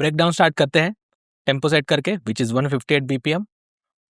Break down start करते हैं tempo set करके which is 158 BPM।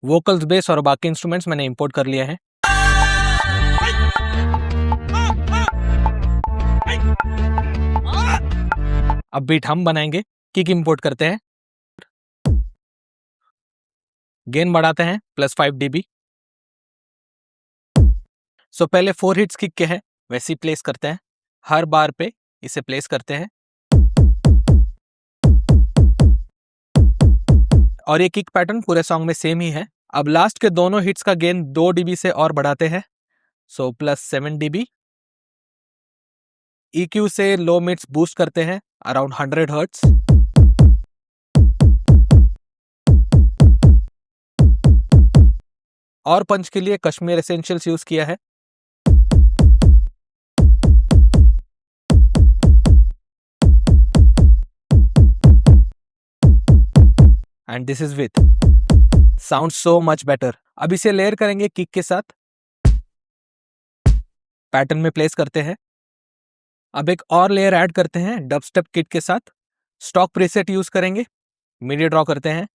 Vocals, base और बाकी इंस्ट्रूमेंट्स मैंने इंपोर्ट कर लिया है। अब बीट हम बनाएंगे, किक इंपोर्ट करते हैं, गेन बढ़ाते हैं +5 dB। सो पहले 4 हिट्स किक के हैं, वैसे ही प्लेस करते हैं, हर बार पे इसे प्लेस करते हैं और ये किक पैटर्न पूरे सॉन्ग में सेम ही है। अब लास्ट के दोनों हिट्स का गेन 2 dB से और बढ़ाते हैं, सो +7 dB। EQ से लो मिड्स बूस्ट करते हैं अराउंड 100 हर्ट्ज। और पंच के लिए कश्मीर एसेंशियल्स यूज किया है। And this is with sound so much better. अब इसे लेयर करेंगे किक के साथ, पैटर्न में प्लेस करते हैं। अब एक और लेयर ऐड करते हैं डबस्टेप किट के साथ, स्टॉक प्रीसेट यूज करेंगे, मिडी ड्रॉ करते हैं।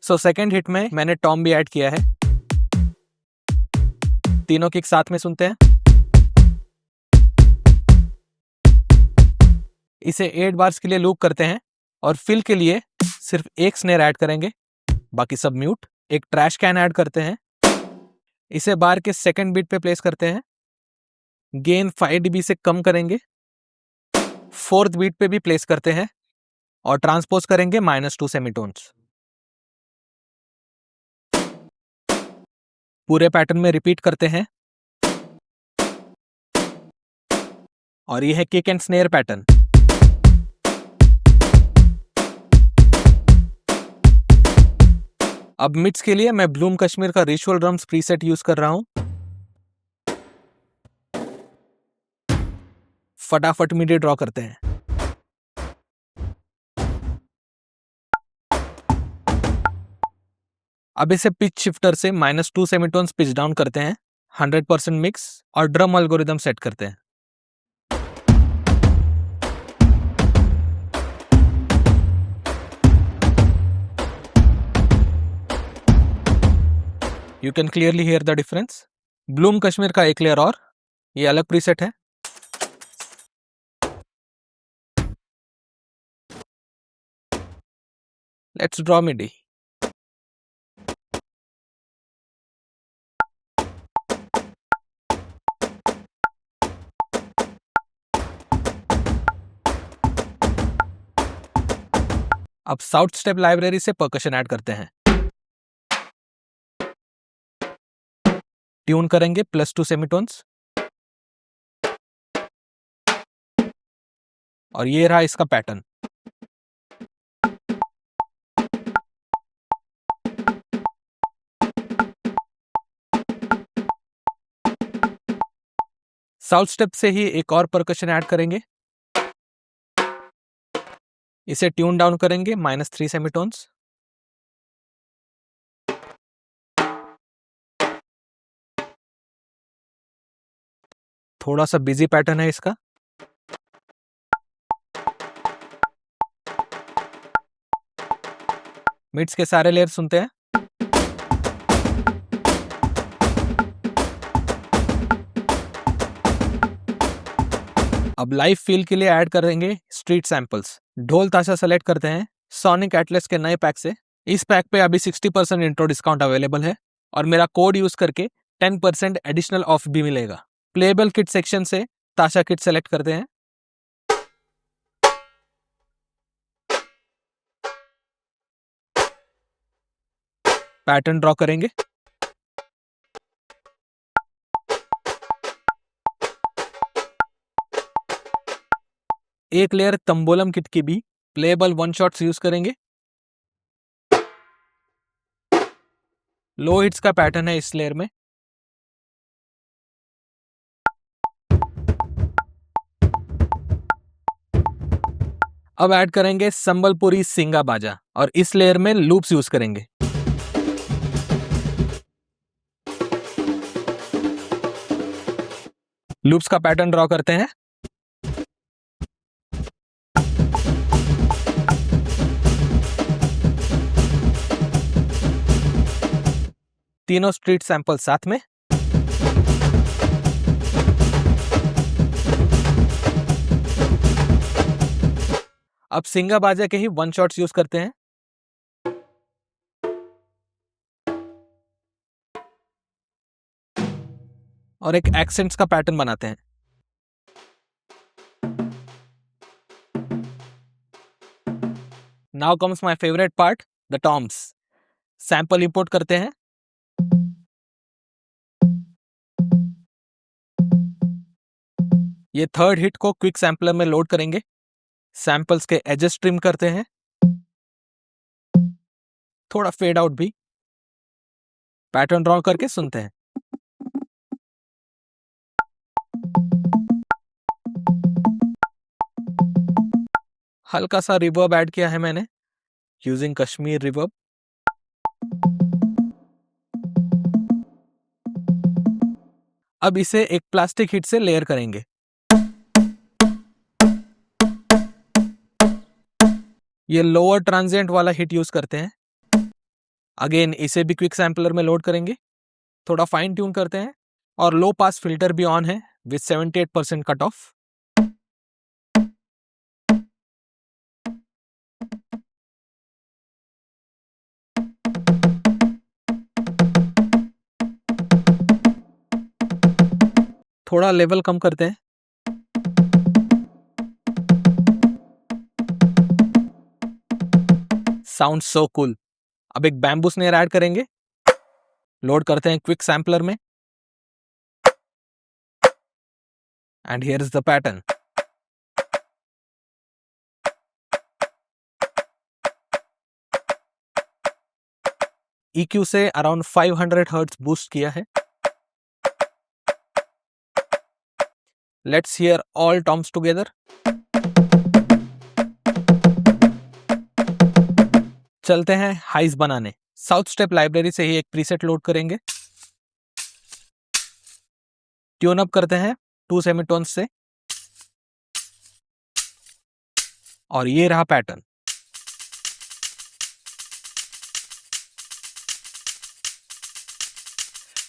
सो सेकेंड हिट में मैंने टॉम भी ऐड किया है। तीनों किक साथ में सुनते हैं। इसे 8 बार्स के लिए लूप करते हैं और फिल के लिए सिर्फ एक स्नेयर ऐड करेंगे, बाकी सब म्यूट। एक ट्रैश कैन ऐड करते हैं, इसे बार के सेकंड बीट पे प्लेस करते हैं। गेन 5 dB से कम करेंगे, फोर्थ बीट पे भी प्लेस करते हैं और ट्रांसपोज करेंगे -2 सेमीटोन्स। पूरे पैटर्न में रिपीट करते हैं और यह है किक एंड स्नेयर पैटर्न। अब मिड्स के लिए मैं ब्लूम कश्मीर का रिचुअल ड्रम्स प्रीसेट यूज कर रहा हूं। फटाफट मिडी ड्रॉ करते हैं। अब इसे पिच शिफ्टर से -2 सेमीटोन्स पिच डाउन करते हैं, 100% मिक्स और ड्रम एल्गोरिदम सेट करते हैं। You can clearly hear the difference. Bloom Kashmir का एक लेयर और, ये अलग प्रीसेट है। Let's draw MIDI. अब साउथ स्टेप लाइब्रेरी से परकशन ऐड करते हैं। ट्यून करेंगे +2 सेमीटोन्स और ये रहा इसका पैटर्न। साउथ स्टेप से ही एक और परकशन ऐड करेंगे, इसे ट्यून डाउन करेंगे -3 सेमीटोन्स। थोड़ा सा बिजी पैटर्न है इसका। मिड्स के सारे लेयर सुनते हैं। अब लाइव फील के लिए ऐड करेंगे स्ट्रीट सैंपल्स। ढोल ताशा सेलेक्ट करते हैं सोनिक एटलस के नए पैक से। इस पैक पे अभी 60% इंट्रो डिस्काउंट अवेलेबल है और मेरा कोड यूज करके 10% एडिशनल ऑफ भी मिलेगा। प्लेबल किट सेक्शन से ताशा किट सेलेक्ट करते हैं। पैटर्न ड्रॉ करेंगे। एक लेयर तंबोलम किट की भी प्लेबल 1 शॉट्स यूज करेंगे। लो हिट्स का पैटर्न है इस लेयर में। अब ऐड करेंगे संबलपुरी सिंगा बाजा और इस लेयर में लूप्स यूज करेंगे। लूप्स का पैटर्न ड्रॉ करते हैं। तीनों स्ट्रीट सैंपल साथ में। अब सिंगा बाजा के ही वन शॉट्स यूज करते हैं। और एक एक्सेंट्स का पैटर्न बनाते हैं। Now comes my favourite part, the Tom's. Sample import करते हैं। ये थर्ड हिट को क्विक सैम्पलर में लोड करेंगे। सैंपल्स के एजेस ट्रिम करते हैं, थोड़ा फेड आउट भी। पैटर्न ड्रॉ करके सुनते हैं। हल्का सा रिवर्ब ऐड किया है मैंने यूजिंग कश्मीर रिवर्ब। अब इसे एक प्लास्टिक हिट से लेयर करेंगे। ये लोअर ट्रांजिएंट वाला हिट यूज करते हैं। अगेन इसे भी क्विक सैम्पलर में लोड करेंगे, थोड़ा फाइन ट्यून करते हैं। और लो पास फिल्टर भी ऑन है विथ 78% कट ऑफ। थोड़ा लेवल कम करते हैं। Sound so cool. अब एक बैम्बू स्नेयर ऐड करेंगे, लोड करते हैं क्विक सैम्पलर में। And here is the pattern. EQ से अराउंड 500 हर्ट्ज बूस्ट किया है। Let's hear all Tom's together. चलते हैं हाइज बनाने। साउथ स्टेप लाइब्रेरी से ही एक प्रीसेट लोड करेंगे। ट्यून अप करते हैं 2 सेमीटोन्स से। और ये रहा पैटर्न।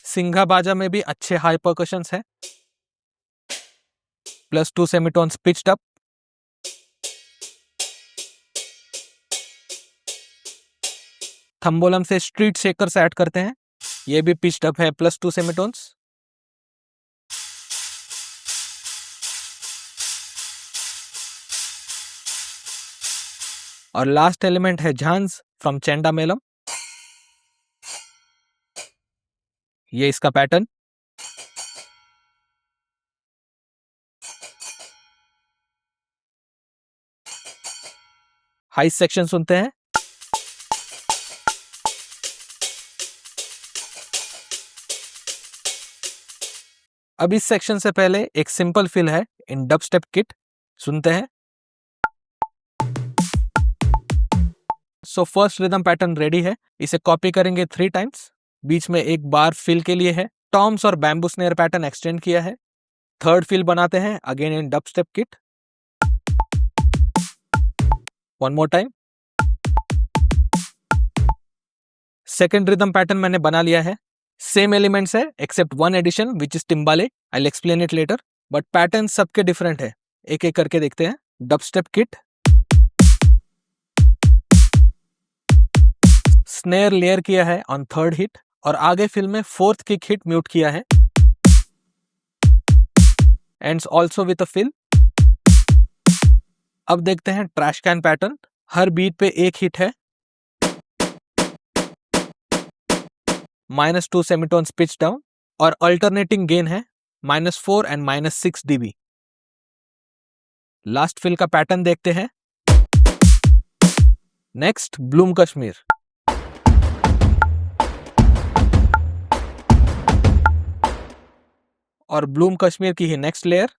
सिंघा बाजा में भी अच्छे हाई परकशंस है। +2 सेमीटोन्स पिच्ड अप। थंबोलम से स्ट्रीट शेकर्स ऐड करते हैं, ये भी पिच्ड अप है +2 सेमीटोन्स। और लास्ट एलिमेंट है झांझ फ्रॉम चेंडामेलम। ये इसका पैटर्न। हाई सेक्शन सुनते हैं। अब इस सेक्शन से पहले एक सिंपल फिल है इन डब स्टेप किट, सुनते हैं। So first rhythm pattern ready है, इसे कॉपी करेंगे 3 टाइम्स। बीच में एक बार फिल के लिए है। टॉम्स और बैम्बू स्नेयर पैटर्न एक्सटेंड किया है। थर्ड फिल बनाते हैं again in dubstep kit. One more time. Second rhythm pattern मैंने बना लिया है। सेम एलिमेंट्स है except one addition which is timbale. I will explain it later, but pattern सबके डिफरेंट है। एक एक करके देखते हैं। Dubstep kit, snare layer किया है ऑन थर्ड हिट और आगे फिल में फोर्थ किक हिट म्यूट किया है। Ends also with a fill. अब देखते हैं ट्रैश कैन पैटर्न। हर बीट पे एक हिट है। -2 सेमीटोन्स पिच डाउन और अल्टरनेटिंग गेन है -4 एंड -6 dB। लास्ट फिल का पैटर्न देखते हैं। Next bloom Kashmir. और ब्लूम कश्मीर की ही नेक्स्ट लेयर।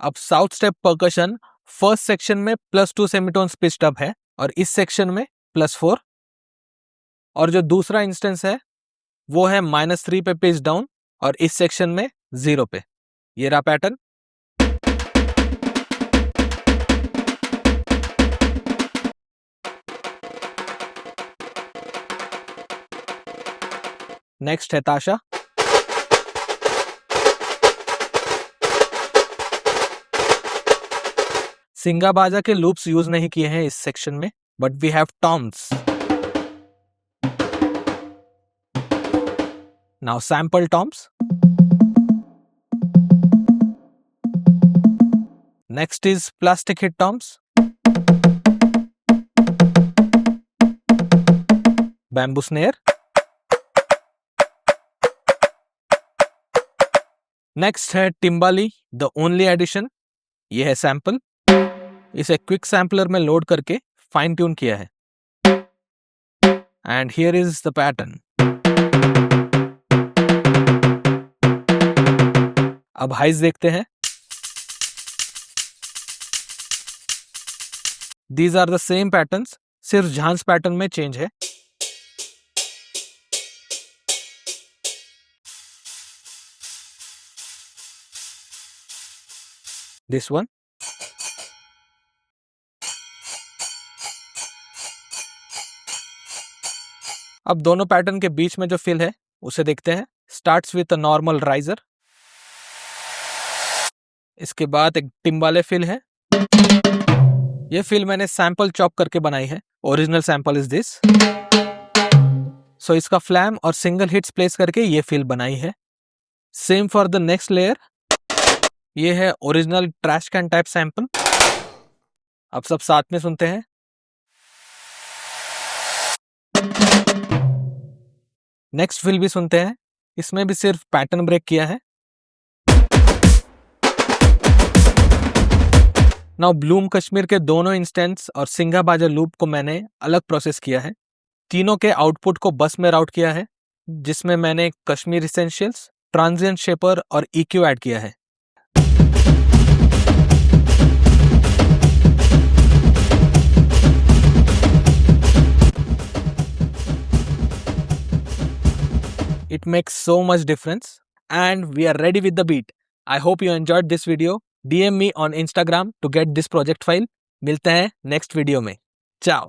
अब south step percussion first section में +2 सेमीटोन्स पिच्ड अप है और इस सेक्शन में +4। और जो दूसरा इंस्टेंस है वो है -3 पे पिच डाउन और इस सेक्शन में 0 पे। ये रहा पैटर्न। नेक्स्ट है ताशा। सिंगा बाजा के लूप्स यूज नहीं किए हैं इस सेक्शन में, but we have toms. Now sample toms. Next is plastic hit toms, bamboo snare. Next है टिम्बाली द ओनली एडिशन। ये है सैंपल। इसे क्विक सैम्पलर में लोड करके फाइन ट्यून किया है। And here is the pattern. अब हाइज देखते हैं। These are the same patterns, सिर्फ झांस पैटर्न में चेंज है। This one. अब दोनों पैटर्न के बीच में जो फिल है उसे देखते हैं। Starts with a normal riser. इसके बाद एक टिम्बाले फिल है। ये फिल मैंने सैंपल चॉप करके बनाई है। Original sample is this. So इसका फ्लैम और सिंगल हिट्स प्लेस करके ये फिल बनाई है। Same for the next layer. ये है original trash can type sample. अब सब साथ में सुनते हैं। नेक्स्ट फिल भी सुनते हैं। इसमें भी सिर्फ पैटर्न ब्रेक किया है। नाउ ब्लूम कश्मीर के दोनों इंस्टेंस और सिंगा बाजा लूप को मैंने अलग प्रोसेस किया है। तीनों के आउटपुट को बस में राउट किया है, जिसमें मैंने कश्मीर इसेंशियल्स, ट्रांजिएंट शेपर और EQ ऐड किया है। It makes so much difference and we are ready with the beat. I hope you enjoyed this video. DM me on Instagram to get this project file. मिलते हैं next video में। Ciao.